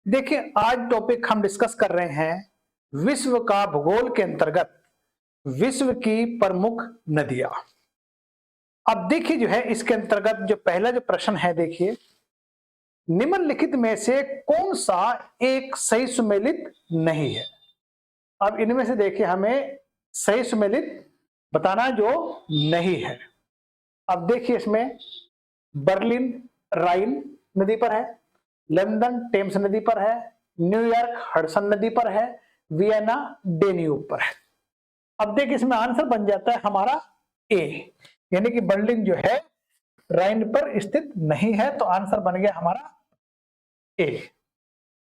देखिए, आज टॉपिक हम डिस्कस कर रहे हैं विश्व का भूगोल के अंतर्गत विश्व की प्रमुख नदियां। अब देखिए जो है इसके अंतर्गत जो पहला जो प्रश्न है, देखिए निम्नलिखित में से कौन सा एक सही सुमेलित नहीं है। अब इनमें से देखिए हमें सही सुमेलित बताना जो नहीं है। अब देखिए इसमें बर्लिन राइन नदी पर है, लंदन टेम्स नदी पर है, न्यूयॉर्क हडसन नदी पर है, वियना डेन्यूब पर है। अब देखिए इसमें आंसर बन जाता है हमारा ए, यानी कि बर्लिन जो है राइन पर स्थित नहीं है, तो आंसर बन गया हमारा ए।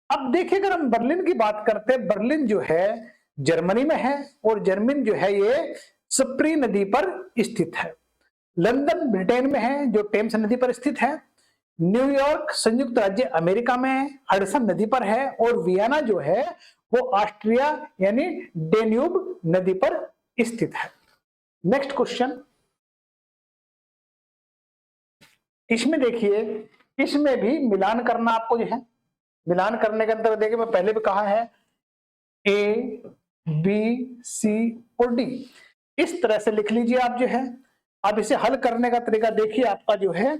अब देखिए अगर हम बर्लिन की बात करते हैं, बर्लिन जो है जर्मनी में है और जर्मनी जो है ये स्प्री नदी पर स्थित है। लंदन ब्रिटेन में है जो टेम्स नदी पर स्थित है। न्यूयॉर्क संयुक्त राज्य अमेरिका में है, हडसन नदी पर है। और वियना जो है वो ऑस्ट्रिया यानी डेन्यूब नदी पर स्थित है। नेक्स्ट क्वेश्चन, इसमें देखिए इसमें भी मिलान करना आपको जो है, मिलान करने के अंदर देखिए मैं पहले भी कहा है ए बी सी और डी, इस तरह से लिख लीजिए आप जो है। अब इसे हल करने का तरीका देखिए आपका जो है,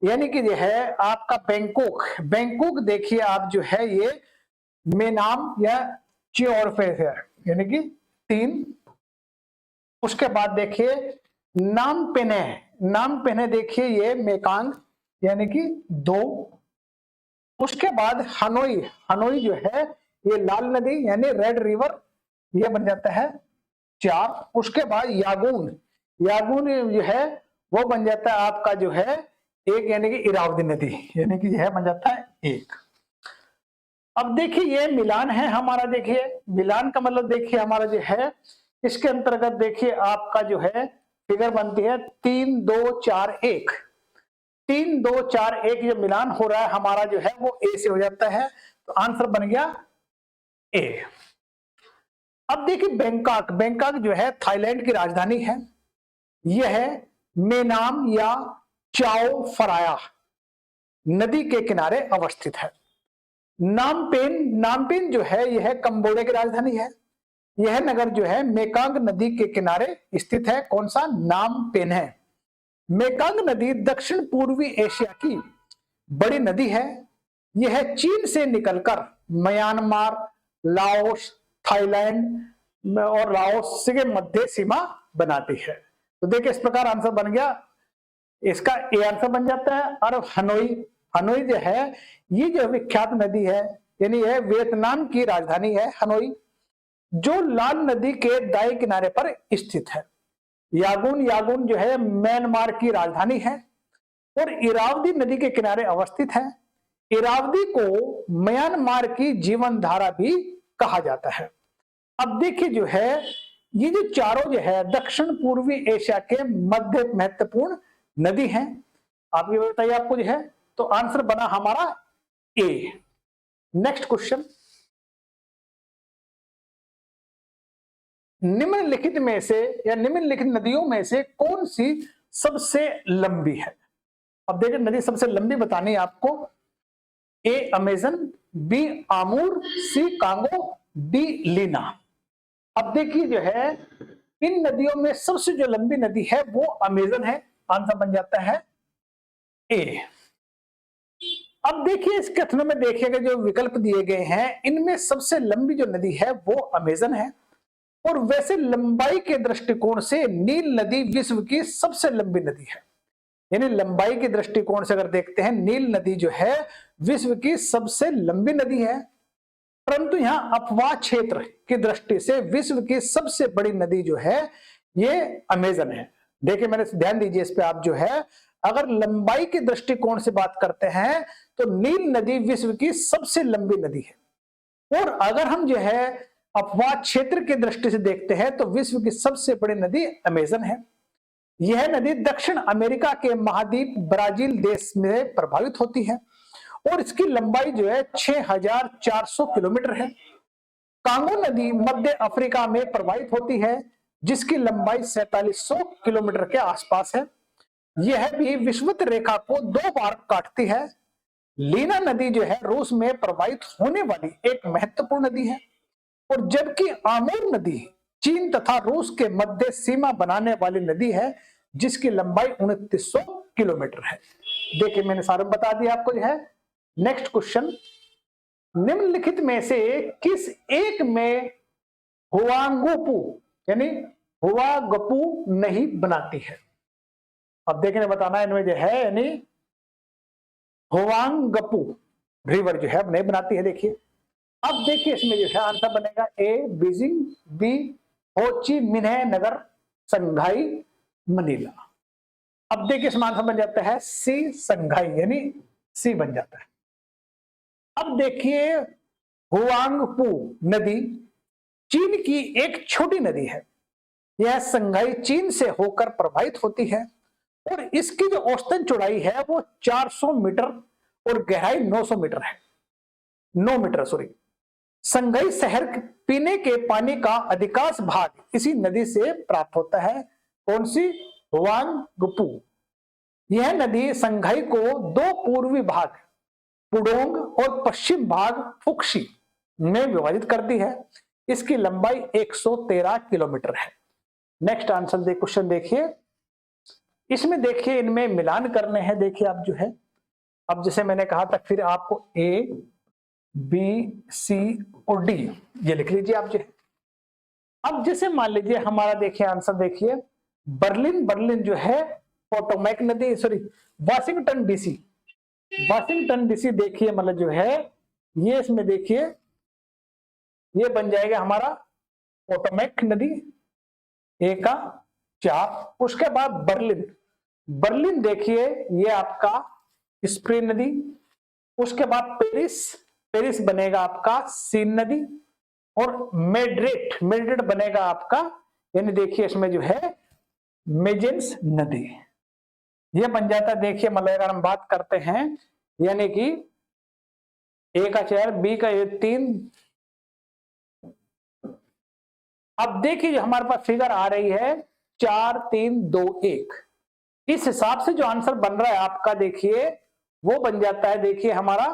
यानी कि जो है आपका बैंकॉक, बैंकॉक देखिए आप जो है ये मेनाम या चियोरफेस है, यानी कि 3। उसके बाद देखिए नाम पेने, नाम पेने देखिए ये मेकांग यानी कि 2। उसके बाद हनोई, हनोई जो है ये लाल नदी यानी रेड रिवर, ये बन जाता है 4। उसके बाद यागून, यागून जो है वो बन जाता है आपका जो है 1, यानी कि इरावदी नदी, यानी कि यह बन जाता है 1। अब देखिए ये मिलान है हमारा, देखिए मिलान का मतलब देखिए हमारा जो है इसके अंतर्गत देखिए आपका जो है फिगर बनती है 3 2 4 1। 3 2 4 1 जो मिलान हो रहा है हमारा जो है वो ए से हो जाता है, तो आंसर बन गया ए। अब देखिए बैंकॉक, बैंकॉक जो है थाईलैंड की राजधानी है। यह मेनाम या चाओ फराया नदी के किनारे अवस्थित है। नामपेन, नामपेन जो है यह कंबोडिया की राजधानी है। यह नगर जो है मेकांग नदी के किनारे स्थित है। कौन सा? नामपेन है। मेकांग नदी दक्षिण पूर्वी एशिया की बड़ी नदी है। यह चीन से निकलकर म्यांमार, लाओस, थाईलैंड और लाओस के मध्य सीमा बनाती है। तो देखिए इस प्रकार आंसर बन गया, इसका ए आंसर बन जाता है। और हनोई, हनोई जो है ये जो विख्यात नदी है, यानी यह वियतनाम की राजधानी है हनोई, जो लाल नदी के दाएं किनारे पर स्थित है। यागून, यागून जो है म्यांमार की राजधानी है और इरावदी नदी के किनारे अवस्थित है। इरावदी को म्यांमार की जीवन धारा भी कहा जाता है। अब देखिए जो है ये जो चारों जो है दक्षिण पूर्वी एशिया के मध्य महत्वपूर्ण नदी हैं। आप ये बताइए आपको जो है, तो आंसर बना हमारा ए। नेक्स्ट क्वेश्चन, निम्नलिखित में से या निम्नलिखित नदियों में से कौन सी सबसे लंबी है। अब देखिए नदी सबसे लंबी बतानी है आपको। ए अमेजन, बी आमूर, सी कांगो, डी लीना। अब देखिए जो है इन नदियों में सबसे जो लंबी नदी है वो अमेजन है, आंसर बन जाता है ए। अब देखिए इस कथनों में देखिएगा जो विकल्प दिए गए हैं इनमें सबसे लंबी जो नदी है वो अमेजन है। और वैसे लंबाई के दृष्टिकोण से नील नदी विश्व की सबसे लंबी नदी है। यानी लंबाई के दृष्टिकोण से अगर देखते हैं नील नदी जो है विश्व की सबसे लंबी नदी है। परंतु यहां अपवाह क्षेत्र की दृष्टि से विश्व की सबसे बड़ी नदी जो है ये अमेजन है। देखिए मैंने ध्यान दीजिए इस पे आप जो है, अगर लंबाई के दृष्टिकोण से बात करते हैं तो नील नदी विश्व की सबसे लंबी नदी है। और अगर हम जो है अपवाह क्षेत्र की दृष्टि से देखते हैं तो विश्व की सबसे बड़ी नदी अमेजन है। यह नदी दक्षिण अमेरिका के महाद्वीप ब्राजील देश में प्रभावित होती है और इसकी लंबाई जो है 6400 किलोमीटर है। कांगो नदी मध्य अफ्रीका में प्रवाहित होती है जिसकी लंबाई 4700 किलोमीटर के आसपास है। यह भी विषुवत रेखा को 2 बार काटती है। लीना नदी जो है रूस में प्रवाहित होने वाली एक महत्वपूर्ण नदी है, और जबकि आमूर नदी चीन तथा रूस के मध्य सीमा बनाने वाली नदी है, जिसकी लंबाई 2900 किलोमीटर है। देखिए मैंने सारा बता दिया आपको जो है। नेक्स्ट क्वेश्चन, निम्नलिखित में से किस एक में हुआंगपू यानी हुआंगपू नहीं बनाती है? अब देखने बताना है इनमें जो है, यानी हुआंगपू रिवर जो है अब नहीं बनाती है। देखिए अब देखिए इसमें जो है आंसर बनेगा ए बीजिंग, बी होची मिन्ह नगर, संघाई, मनीला। अब देखिए इसमें आंसर बन जाता है सी संघाई, यानी सी बन जाता है। अब देखिए हुआंगपू नदी चीन की एक छोटी नदी है। यह संघाई चीन से होकर प्रवाहित होती है और इसकी जो औसतन चौड़ाई है वो 400 मीटर और गहराई 900 मीटर है, 9 मीटर सॉरी। संघाई शहर पीने के पानी का अधिकांश भाग इसी नदी से प्राप्त होता है। कौन सी? हुआंगपू। यह नदी संघाई को दो पूर्वी भाग पुडोंग और पश्चिम भाग फुक्सी में विभाजित करती है। इसकी लंबाई 113 किलोमीटर है। नेक्स्ट आंसर दे क्वेश्चन देखिए, इसमें देखिए इनमें मिलान करने हैं। देखिए आप जो है, अब जैसे मैंने कहा था फिर आपको ए बी सी और डी ये लिख लीजिए आप जो है। अब जैसे मान लीजिए हमारा देखिए आंसर देखिए बर्लिन, बर्लिन जो है पोटोमैक नदी sorry Washington DC, Washington DC देखिए मतलब जो है ये इसमें देखिए ये बन जाएगा हमारा पोटोमैक नदी ए का 4। उसके बाद बर्लिन, बर्लिन देखिए ये आपका स्प्री नदी। उसके बाद पेरिस, पेरिस बनेगा आपका सीन नदी। और मेड्रिड, मेड्रिड बनेगा आपका यानी देखिए इसमें जो है मेजेंस नदी ये बन जाता है। देखिए मतलब अगर हम बात करते हैं यानी कि ए का 4 बी का 3। अब देखिए जो हमारे पास फिगर आ रही है 4 3 2 1, इस हिसाब से जो आंसर बन रहा है आपका देखिए वो बन जाता है देखिए हमारा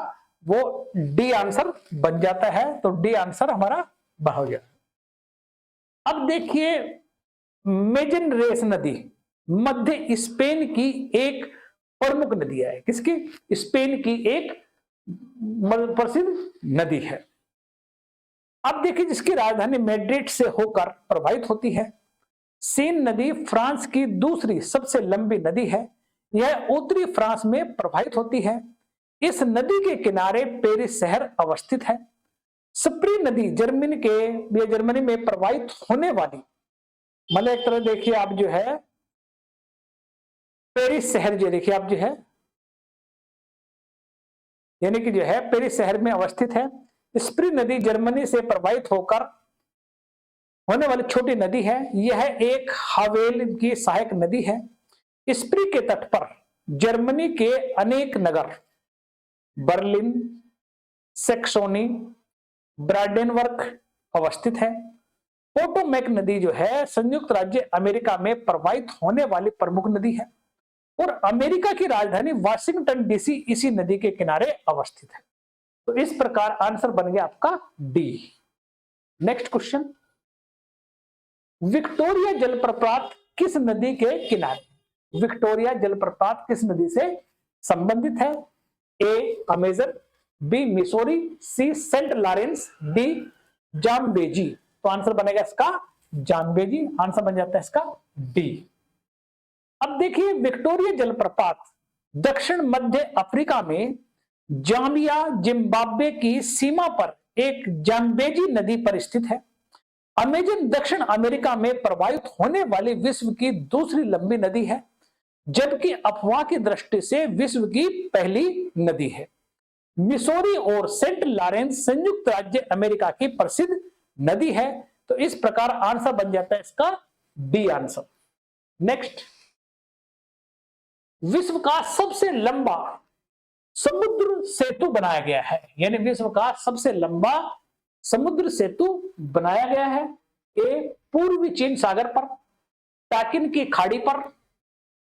वो डी आंसर बन जाता है। तो डी आंसर हमारा हो गया। अब देखिए मेजन रेस नदी मध्य स्पेन की एक प्रमुख नदी है। किसकी? स्पेन की एक प्रसिद्ध नदी है। अब देखिए जिसकी राजधानी मैड्रिड से होकर प्रवाहित होती है। सीन नदी फ्रांस की दूसरी सबसे लंबी नदी है। यह उत्तरी फ्रांस में प्रवाहित होती है। इस नदी के किनारे पेरिस शहर अवस्थित है। स्प्री नदी जर्मनी में प्रवाहित होने वाली मतलब एक तरह देखिए आप जो है पेरिस शहर जो देखिए आप जो है यानी कि जो है पेरिस शहर में अवस्थित है। स्प्री नदी जर्मनी से प्रवाहित होकर होने वाली छोटी नदी है। यह एक हावेल की सहायक नदी है। स्प्री के तट पर जर्मनी के अनेक नगर बर्लिन, सेक्सोनी, ब्रांडेनबर्ग अवस्थित है। पोटोमैक नदी जो है संयुक्त राज्य अमेरिका में प्रवाहित होने वाली प्रमुख नदी है और अमेरिका की राजधानी वाशिंगटन डीसी इसी नदी के किनारे अवस्थित है। तो इस प्रकार आंसर बन गया आपका डी। नेक्स्ट क्वेश्चन, विक्टोरिया जलप्रपात किस नदी के किनारे? विक्टोरिया जलप्रपात किस नदी से संबंधित है? ए अमेजन, बी मिसोरी, सी सेंट लॉरेंस, डी जाम्बेजी। तो आंसर बनेगा इसका जाम्बेजी, आंसर बन जाता है इसका डी। अब देखिए विक्टोरिया जलप्रपात दक्षिण मध्य अफ्रीका में जाम्बिया जिम्बाब्वे की सीमा पर एक जाम्बेजी नदी पर स्थित है। अमेजन दक्षिण अमेरिका में प्रवाहित होने वाली विश्व की दूसरी लंबी नदी है, जबकि अफवाह की दृष्टि से विश्व की पहली नदी है। मिसोरी और सेंट लॉरेंस संयुक्त राज्य अमेरिका की प्रसिद्ध नदी है। तो इस प्रकार आंसर बन जाता है इसका डी आंसर। नेक्स्ट, विश्व का सबसे लंबा समुद्र सेतु बनाया गया है, यानी विश्व का सबसे लंबा समुद्र सेतु बनाया गया है। ए पूर्वी चीन सागर पर, टाकिन की खाड़ी पर,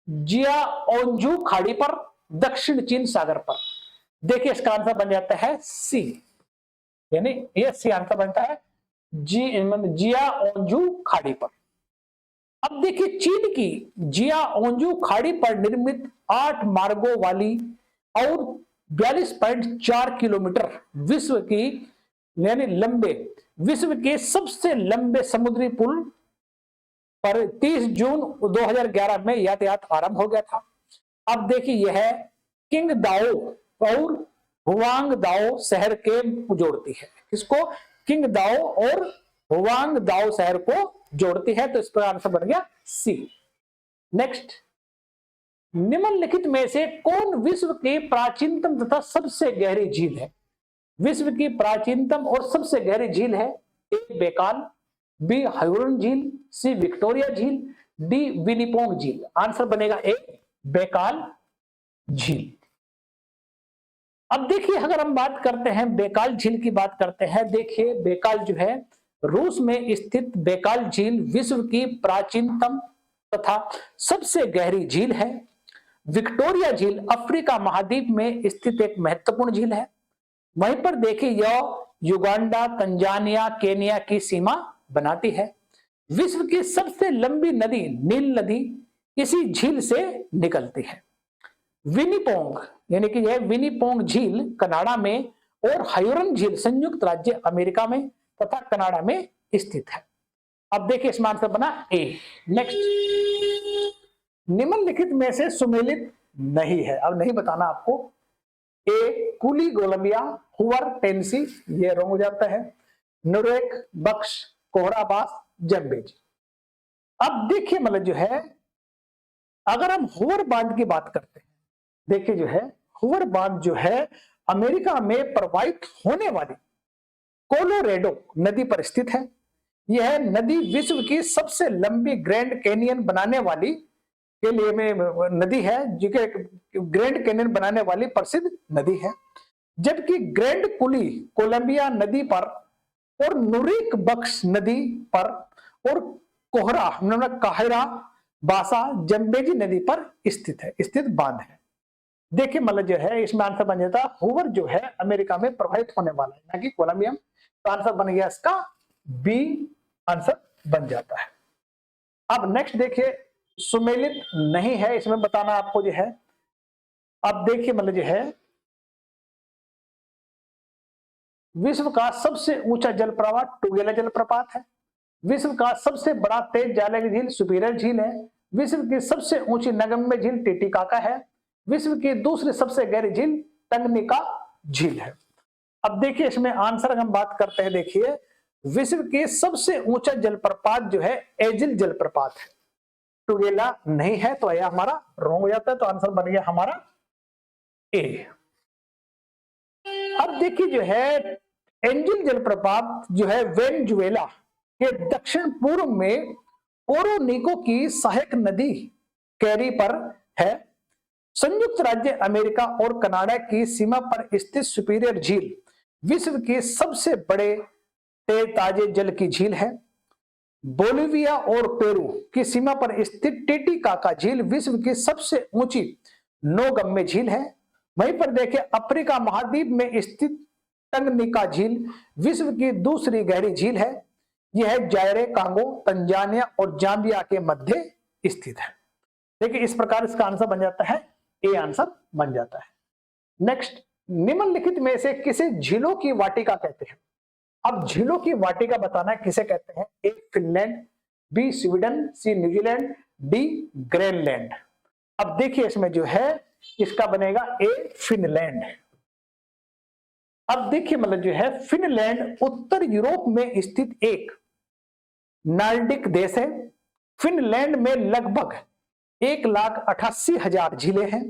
जियाओंजू खाड़ी पर, दक्षिण चीन सागर पर। देखिए इसका आंसर बन जाता है सी, यानी ये सी आंसर बनता है जियाओंजू खाड़ी पर। अब देखिए चीन की जियाओंजू खाड़ी पर निर्मित 8 मार्गों वाली और 42.4 किलोमीटर विश्व की यानी लंबे विश्व के सबसे लंबे समुद्री पुल पर 30 जून 2011 में यातायात आरंभ हो गया था। अब देखिए यह है किंगदाओ और हुआंगदाओ शहर के जोड़ती है, किसको? किंगदाओ और हुआंगदाओ शहर को जोड़ती है, तो इस पर आंसर बन गया सी। नेक्स्ट, निम्नलिखित में से कौन विश्व की प्राचीनतम तथा सबसे गहरी झील है? विश्व की प्राचीनतम और सबसे गहरी झील है ए बेकाल, बी हायूरन झील, सी विक्टोरिया झील, डी विनिपोंग झील। आंसर बनेगा ए बेकाल झील। अब देखिए अगर हम बात करते हैं बेकाल झील की बात करते हैं, देखिए बेकाल जो है रूस में स्थित बेकाल झील विश्व की प्राचीनतम तथा सबसे गहरी झील है। विक्टोरिया झील अफ्रीका महाद्वीप में स्थित एक महत्वपूर्ण झील है। वहीं पर देखिए यह युगांडा, तंजानिया, केनिया की सीमा बनाती है। विश्व की सबसे लंबी नदी नील नदी इसी झील से निकलती है। विनिपोंग यानी कि यह विनिपोंग झील कनाडा में और हायूरन झील संयुक्त राज्य अमेरिका में तथा कनाडा में स्थित है। अब देखिए इसमें आंसर बना ए। नेक्स्ट, निम्नलिखित में से सुमेलित नहीं है, अब नहीं बताना आपको। ए कुली कोलंबिया, हुवर टेनेसी, ये रॉन्ग हो जाता है। नुरेक, बक्श, कोहराबास, जम्बेजी। अब देखिए मतलब जो है अगर हम हुवर बांध की बात करते हैं, देखिए जो है हुवर बांध जो है अमेरिका में प्रवाहित होने वाली कोलोरेडो नदी पर स्थित है। यह नदी विश्व की सबसे लंबी ग्रैंड कैनियन बनाने वाली के लिए में नदी है, जो कि ग्रैंड कैनियन बनाने वाली प्रसिद्ध नदी है। जबकि ग्रैंड कुली कोलंबिया नदी पर और नुरिक बक्श नदी पर और काहिरा बासा जम्बेजी नदी पर स्थित बांध है। देखिए मतलब जो है इसमें आंसर बन जाता हुवर जो है अमेरिका में प्रभावित होने वाला है, ना कि कोलंबिया। तो आंसर बन गया इसका बी आंसर बन जाता है। अब नेक्स्ट देखिए सुमेलित नहीं है, इसमें बताना आपको जो है। अब देखिए मतलब जो है विश्व का सबसे ऊंचा जलप्रपात टुगेला जलप्रपात है। विश्व का सबसे बड़ा तेज ज्वाला की झील सुपीरियर झील है। विश्व की सबसे ऊंची नगम्य झील टिटिकाका है। विश्व की दूसरी सबसे गहरी झील टंगनिका झील है। अब देखिए इसमें आंसर हम बात करते हैं, देखिए विश्व के सबसे ऊंचा जलप्रपात जो है एजिल जलप्रपात है, टुगेला नहीं है, तो यह हमारा रॉन्ग हो जाता है। तो आंसर बन गया हमारा ए। अब देखिए जो है एंजिल जलप्रपात जो है वेनेजुएला के दक्षिण पूर्व में ओरोनिको की सहायक नदी कैरी पर है। संयुक्त राज्य अमेरिका और कनाडा की सीमा पर स्थित सुपीरियर झील विश्व की सबसे बड़े ताजे जल की झील है। बोलिविया और पेरू की सीमा पर स्थित टिटिकाका झील विश्व की सबसे ऊंची नौगम्य झील है। वहीं पर देखिए अफ्रीका महाद्वीप में स्थित टंगनिका झील विश्व की दूसरी गहरी झील है। यह जायरे, कांगो, तंजानिया और जाम्बिया के मध्य स्थित है। देखिए इस प्रकार इसका आंसर बन जाता है ए आंसर बन जाता है। नेक्स्ट, निम्नलिखित में से किसे झीलों की वाटिका कहते हैं? अब झीलों की वाटिका बताना किसे कहते हैं? ए फिनलैंड, बी स्वीडन, सी न्यूजीलैंड, डी ग्रीनलैंड। अब देखिए इसमें जो है इसका बनेगा ए फिनलैंड। अब देखिए मतलब जो है फिनलैंड उत्तर यूरोप में स्थित एक नार्डिक देश है। फिनलैंड में लगभग 1,88,000 झीलें हैं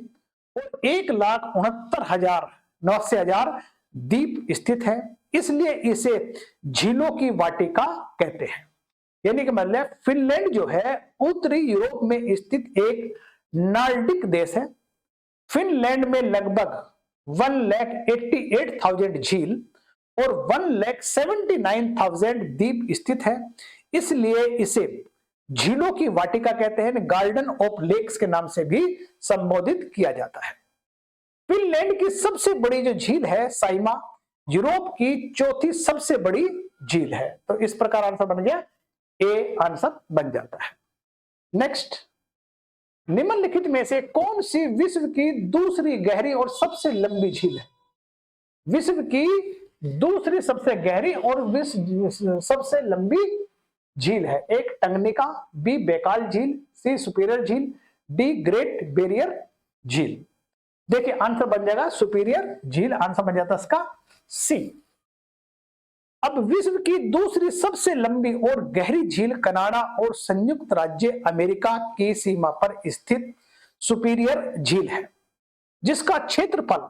और 1,69,000 द्वीप स्थित हैं, इसलिए इसे झीलों की वाटिका कहते हैं। यानी कि मतलब फिनलैंड जो है उत्तरी यूरोप में स्थित एक नार्डिक देश है। फिनलैंड में लगभग 1,88,000 झील और 1,79,000 द्वीप स्थित है, इसलिए इसे झीलों की वाटिका कहते हैं। गार्डन ऑफ लेक्स के नाम से भी संबोधित किया जाता है। फिनलैंड की सबसे बड़ी जो झील है साइमा यूरोप की चौथी सबसे बड़ी झील है। तो इस प्रकार आंसर बन गया, ए आंसर बन जाता है। नेक्स्ट, निम्नलिखित में से कौन सी विश्व की दूसरी गहरी और सबसे लंबी झील है? विश्व की दूसरी सबसे गहरी और विश्व सबसे लंबी झील है। एक टंगनिका, बी बैकाल झील, सी सुपीरियर झील, डी ग्रेट बैरियर झील। देखिए आंसर बन जाएगा सुपीरियर झील, आंसर बन जाता है इसका सी। अब विश्व की दूसरी सबसे लंबी और गहरी झील कनाडा और संयुक्त राज्य अमेरिका की सीमा पर स्थित सुपीरियर झील है, जिसका क्षेत्रफल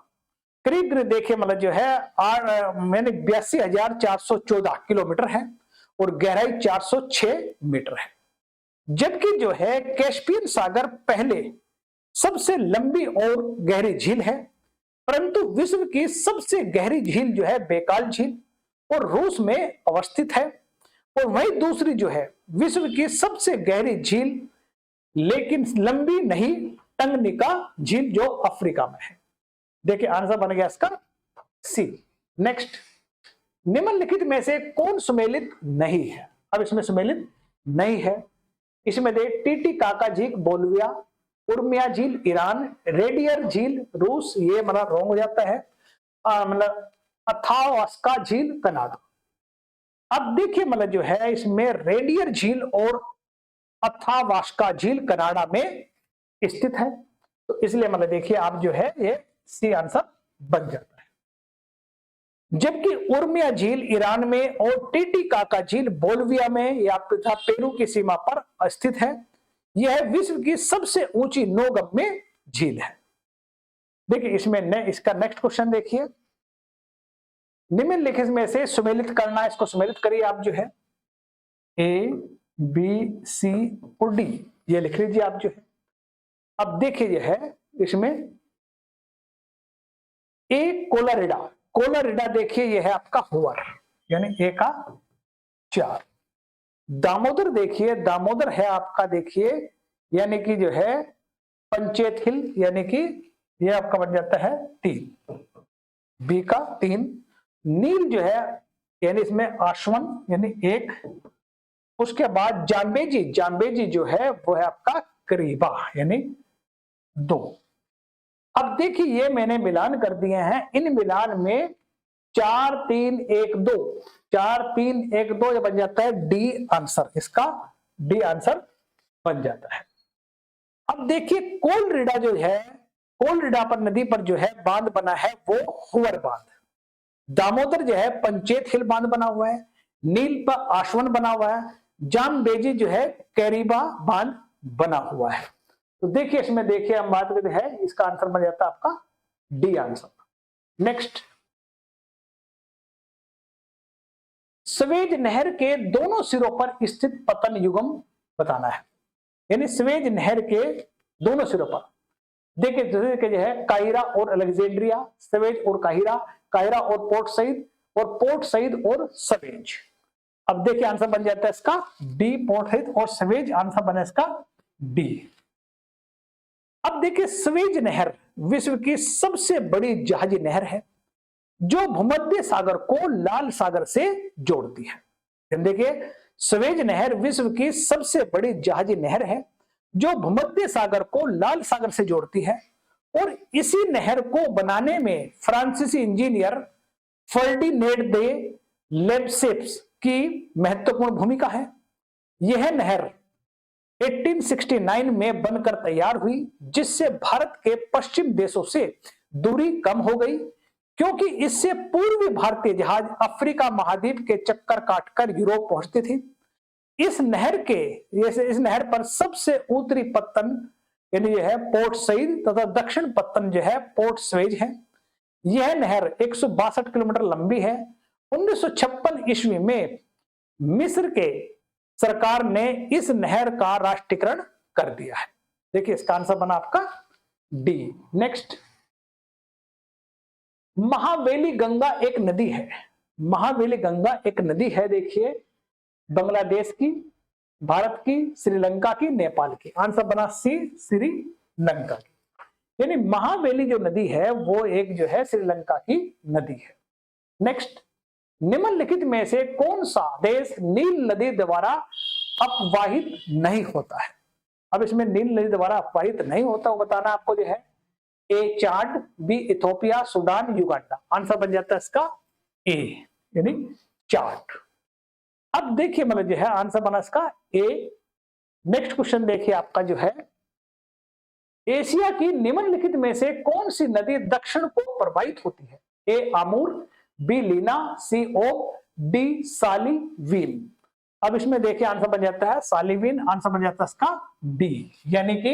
करीब देखिए मतलब जो है 82,414 किलोमीटर है और गहराई 406 मीटर है। जबकि जो है कैस्पियन सागर पहले सबसे लंबी और गहरी झील है, परंतु विश्व की सबसे गहरी झील जो है बैकाल झील और रूस में अवस्थित है। और वही दूसरी जो है विश्व की सबसे गहरी झील लेकिन लंबी नहीं, टंगनिका झील जो अफ्रीका में है। देखिए आंसर बन गया इसका सी। नेक्स्ट, निम्नलिखित में से कौन सुमेलित नहीं है? अब इसमें सुमेलित नहीं है, इसमें दे टीटीकाका झील बोलिविया, उर्मिया झील ईरान, रेडियर झील रूस, ये मतलब रॉन्ग हो जाता है, मतलब अथावास्का झील कनाडा। अब देखिए मतलब जो है इसमें रेडियर झील और अथावास्का झील कनाडा में स्थित है, तो इसलिए मतलब देखिए आप जो है ये सी आंसर बन जाता है। जबकि उर्मिया झील ईरान में और टीटीकाका झील बोलिविया में या पेरू की सीमा पर स्थित है। यह विश्व की सबसे ऊंची नौगम्य झील है। देखिए इसमें इसका नेक्स्ट क्वेश्चन देखिए, निम्नलिखित में से सुमेलित करना, इसको सुमेलित करिए आप जो है ए बी सी और डी, ये लिख लीजिए आप जो है। अब देखिए जो है इसमें ए कोलारिडा, कोलारिडा देखिए यह है आपका हुवर यानी ए का 4। दामोदर देखिए, दामोदर है आपका देखिए यानी कि जो है पंचेत हिल यानी कि यह आपका बन जाता है 3, बी का 3। नील जो है यानी इसमें आश्वन यानी 1। उसके बाद जाम्बेजी, जाम्बेजी जो है वो है आपका करीबा यानी 2। अब देखिए ये मैंने मिलान कर दिए हैं, इन मिलान में 4 3 1 2, 4 3 1 2 ये बन जाता है डी आंसर, इसका डी आंसर बन जाता है। अब देखिए कोलरिडा जो है, कोलरिडा पर नदी पर जो है बांध बना है वो हुवर बांध। दामोदर जो है पंचेत हिल बांध बना हुआ है, नील पर आश्वन बना हुआ है, जाम्बेजी जो है कैरिबा बांध बना हुआ है। तो देखिए इसमें देखिए हम बात करते हैं, इसका आंसर बन जाता है आपका डी आंसर। नेक्स्ट, स्वेज नहर के दोनों सिरों पर स्थित पतन युगम बताना है, यानी स्वेज नहर के दोनों सिरों पर देखिए जैसे कि जो है काहिरा और अलेक्जेंड्रिया, स्वेज और काहिरा, काहिरा और पोर्ट सईद और पोर्ट सईद और स्वेज। अब देखिए आंसर बन जाता है इसका डी पोर्ट सईद और स्वेज, आंसर बना इसका डी। अब देखिए स्वेज नहर विश्व की सबसे बड़ी जहाजी नहर है जो भूमध्य सागर को लाल सागर से जोड़ती है। देखिए स्वेज नहर विश्व की सबसे बड़ी जहाजी नहर है जो भूमध्य सागर को लाल सागर से जोड़ती है और इसी नहर को बनाने में फ्रांसीसी इंजीनियर फर्डिनेंड दे लेब्सेप्स की महत्वपूर्ण भूमिका है। यह नहर 1869 में बनकर तैयार हुई, जिससे भारत के पश्चिम देशों से दूरी कम हो गई, क्योंकि इससे पूर्वी भारतीय जहाज अफ्रीका महाद्वीप के चक्कर काटकर यूरोप पहुंचते थे। इस नहर पर सबसे उत्तरी पत्तन यानी यह है पोर्ट सईद तथा दक्षिण पत्तन जो है पोर्ट स्वेज है। यह नहर 162 किलोमीटर लंबी है। 1956 ईस्वी में मिस्र के सरकार ने इस नहर का राष्ट्रीयकरण कर दिया है। देखिए इसका आंसर बना आपका डी। नेक्स्ट, महावेली गंगा एक नदी है। महावेली गंगा एक नदी है देखिए बांग्लादेश की, भारत की, श्रीलंका की, नेपाल की। आंसर बना सी श्रीलंका की। यानी महावेली जो नदी है वो एक जो है श्रीलंका की नदी है। नेक्स्ट, निम्नलिखित में से कौन सा देश नील नदी द्वारा अपवाहित नहीं होता है? अब इसमें नील नदी द्वारा अपवाहित नहीं होता वो बताना आपको जो है। A Chad, B Ethiopia, Sudan, Uganda. Answer बन जाता है इसका ए, यानी चाड। अब देखिए मतलब जो है आंसर बना इसका ए। नेक्स्ट क्वेश्चन देखिए आपका जो है, एशिया की निम्नलिखित में से कौन सी नदी दक्षिण को प्रवाहित होती है? ए आमूर, बी लीना, सी ओक, डी सालीवीन। अब इसमें देखिए आंसर बन जाता है सालीवीन। आंसर बन जाता है इसका डी, यानी कि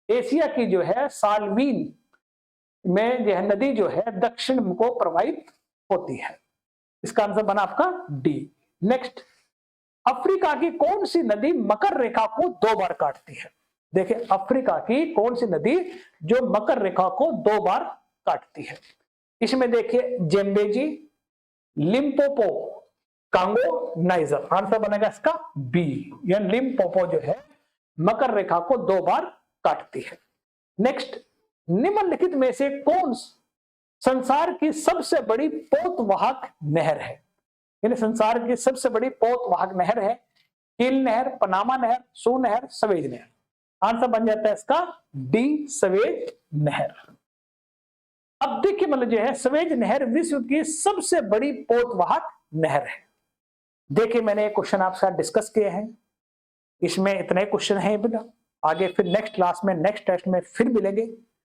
एशिया की जो है सालवीन में जो है नदी जो है दक्षिण को प्रवाहित होती है। इसका आंसर बना आपका डी। नेक्स्ट, अफ्रीका की कौन सी नदी मकर रेखा को 2 बार काटती है? देखिए अफ्रीका की कौन सी नदी जो मकर रेखा को 2 बार काटती है? इसमें देखिए जेम्बेजी, लिम्पोपो, कांगो, नाइजर। आंसर बनेगा इसका बी, या लिम्पोपो जो है मकर रेखा को 2 बार काटती है। नेक्स्ट, निम्नलिखित में से कौन संसार की सबसे बड़ी पोतवाहक नहर है? यानी संसार की सबसे बड़ी पोतवाहक नहर है कील नहर, पनामा नहर, सू नहर, सवेज नहर। आंसर बन जाता है इसका डी, सवेज नहर। अब देखिए मतलब जो है सवेज नहर विश्व की सबसे बड़ी पोतवाहक नहर है। देखिए मैंने एक क्वेश्चन आपके साथ डिस्कस किए हैं, इसमें इतने क्वेश्चन हैं। आगे फिर नेक्स्ट क्लास में नेक्स्ट टेस्ट में फिर मिलेंगे।